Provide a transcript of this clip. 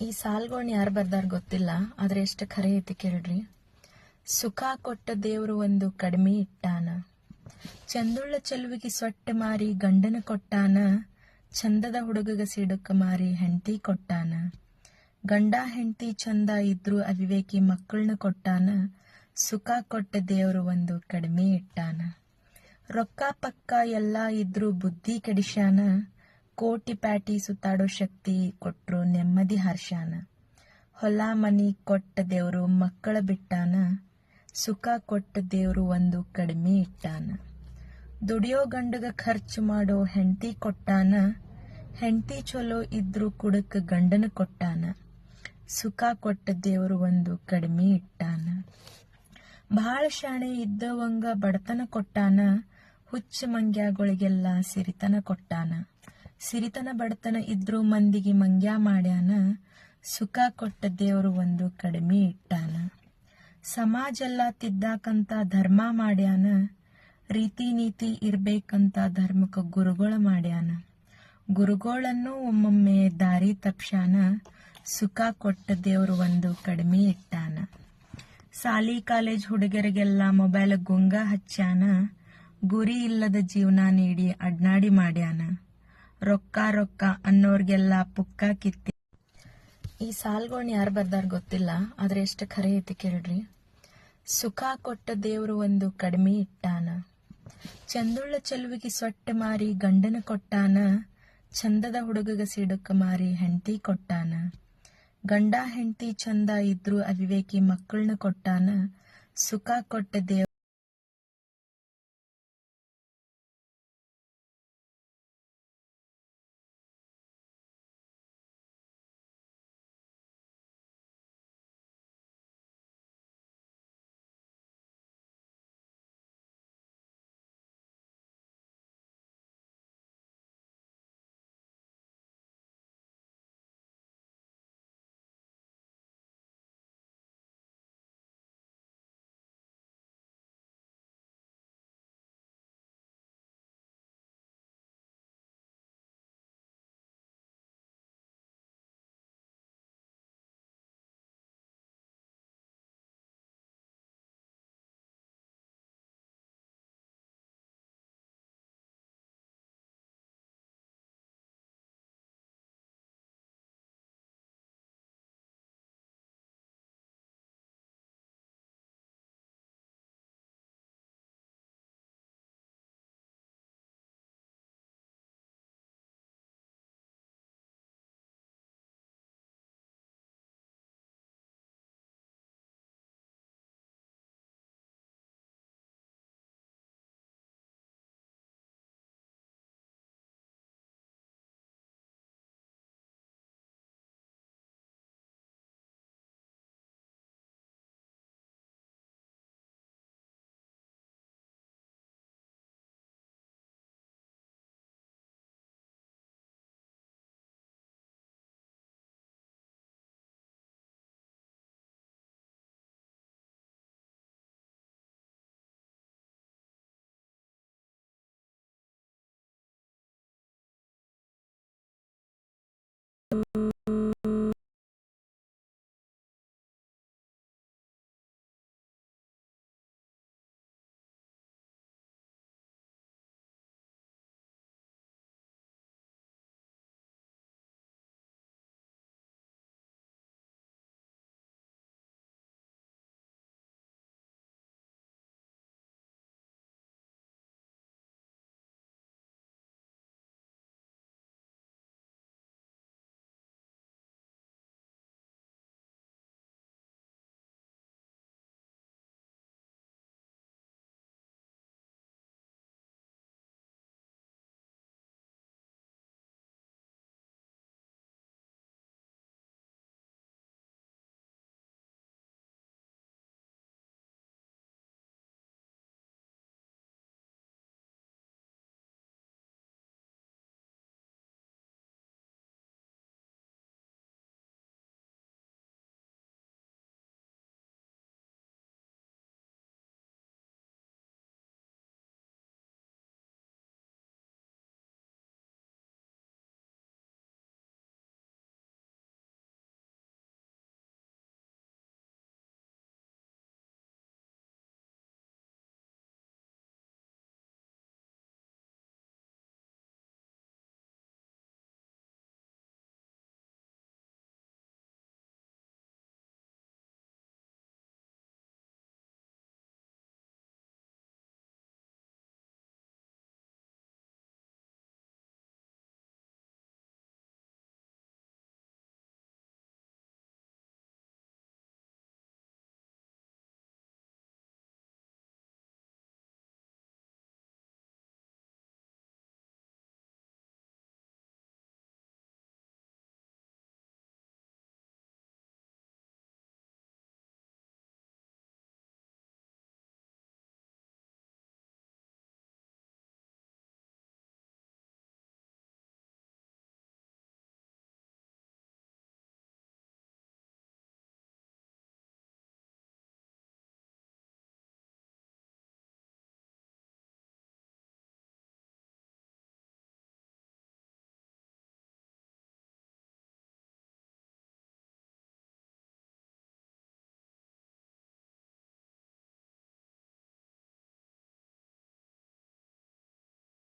ಈ ಸಾಲ್ಗಳನ್ನ ಯಾರು ಬರ್ದಾರ ಗೊತ್ತಿಲ್ಲ, ಆದ್ರೆ ಎಷ್ಟು ಖರೆ ಐತಿ ಕೇಳ್ರಿ. ಸುಖ ಕೊಟ್ಟ ದೇವ್ರು ಒಂದು ಕಡಿಮೆ ಇಟ್ಟಾನ, ಚಂದುಳ್ಳ ಚೆಲುವಿಗೆ ಸೊಟ್ಟ ಮಾರಿ ಗಂಡನ ಕೊಟ್ಟಾನ, ಚಂದದ ಹುಡುಗಗ ಸಿಡುಕ ಮಾರಿ ಹೆಂಡತಿ ಕೊಟ್ಟಾನ. ಗಂಡ ಹೆಂಡತಿ ಚಂದ ಇದ್ರು ಅವಿವೇಕಿ ಮಕ್ಕಳನ್ನ ಕೊಟ್ಟಾನ, ಸುಖ ಕೊಟ್ಟ ದೇವ್ರು ಒಂದು ಕಡಿಮೆ ಇಟ್ಟಾನ. ರೊಕ್ಕ ಪಕ್ಕ ಎಲ್ಲ ಇದ್ರು ಬುದ್ಧಿ ಕೆಡಿಸ್ಯಾನ, ಕೋಟಿ ಪ್ಯಾಟಿ ಸುತ್ತಾಡೋ ಶಕ್ತಿ ಕೊಟ್ರು ನೆಮ್ಮದಿ ಹರ್ಷಾನ. ಹೊಲ ಮನಿ ಕೊಟ್ಟ ದೇವ್ರು ಮಕ್ಕಳ ಬಿಟ್ಟಾನ, ಸುಖ ಕೊಟ್ಟ ದೇವ್ರು ಒಂದು ಕಡಿಮೆ ಇಟ್ಟಾನ. ದುಡಿಯೋ ಗಂಡಗ ಖರ್ಚು ಮಾಡೋ ಹೆಂಡತಿ ಕೊಟ್ಟಾನ, ಹೆಂಡತಿ ಚಲೋ ಇದ್ರು ಕುಡಕ ಗಂಡನ ಕೊಟ್ಟಾನ, ಸುಖ ಕೊಟ್ಟ ದೇವ್ರು ಒಂದು ಕಡಿಮೆ ಇಟ್ಟಾನ. ಬಹಳ ಶಾಣೆ ಇದ್ದವಂಗ ಬಡತನ ಕೊಟ್ಟಾನ, ಹುಚ್ಚ ಮಂಗ್ಯಾಗಳಿಗೆಲ್ಲ ಸಿರಿತನ ಕೊಟ್ಟಾನ. ಸಿರಿತನ ಬಡತನ ಇದ್ರು ಮಂದಿಗೆ ಮಂಗ್ಯ ಮಾಡ್ಯಾನ, ಸುಖ ಕೊಟ್ಟ ದೇವ್ರು ಒಂದು ಕಡಿಮೆ ಇಟ್ಟಾನ. ಸಮಾಜೆಲ್ಲ ತಿದ್ದಾಕಂತ ಧರ್ಮ ಮಾಡ್ಯಾನ, ರೀತಿ ನೀತಿ ಇರ್ಬೇಕಂತ ಧರ್ಮಕ್ಕ ಗುರುಗಳ ಮಾಡ್ಯಾನ. ಗುರುಗಳನ್ನು ಒಮ್ಮೊಮ್ಮೆ ದಾರಿ ತಪ್ಸ್ಯಾನ, ಸುಖ ಕೊಟ್ಟ ದೇವ್ರು ಒಂದು ಕಡಿಮೆ ಇಟ್ಟಾನ. ಸಾಲಿ ಕಾಲೇಜ್ ಹುಡುಗರಿಗೆಲ್ಲ ಮೊಬೈಲ್ ಗುಂಗ ಹಚ್ಚಾನ, ಗುರಿ ಇಲ್ಲದ ಜೀವನ ನೀಡಿ ಅಡ್ನಾಡಿ ಮಾಡ್ಯಾನ. ರೊಕ್ಕ ರೊಕ್ಕ ಅನ್ನೋರ್ಗೆಲ್ಲ ಪುಕ್ಕ ಕಿತ್ತಿ. ಈ ಸಾಲ್ಗಳನ್ನ ಯಾರು ಬರ್ದಾರ ಗೊತ್ತಿಲ್ಲ, ಆದ್ರೆ ಎಷ್ಟು ಖರೆ ಐತಿ ಕೇಳ್ರಿ. ಸುಖ ಕೊಟ್ಟ ದೇವ್ರು ಒಂದು ಕಡಿಮೆ ಇಟ್ಟಾನ, ಚಂದುಳ್ಳ ಚೆಲುವಿಗೆ ಸೊಟ್ಟ ಮಾರಿ ಗಂಡನ ಕೊಟ್ಟಾನ, ಚಂದದ ಹುಡುಗಗ ಸಿಡುಕ ಮಾರಿ ಹೆಂಡತಿ ಕೊಟ್ಟಾನ. ಗಂಡ ಹೆಂಡತಿ ಚಂದ ಇದ್ರು ಅವಿವೇಕಿ ಮಕ್ಕಳನ್ನ ಕೊಟ್ಟಾನ, ಸುಖ ಕೊಟ್ಟ ದೇವ್ರು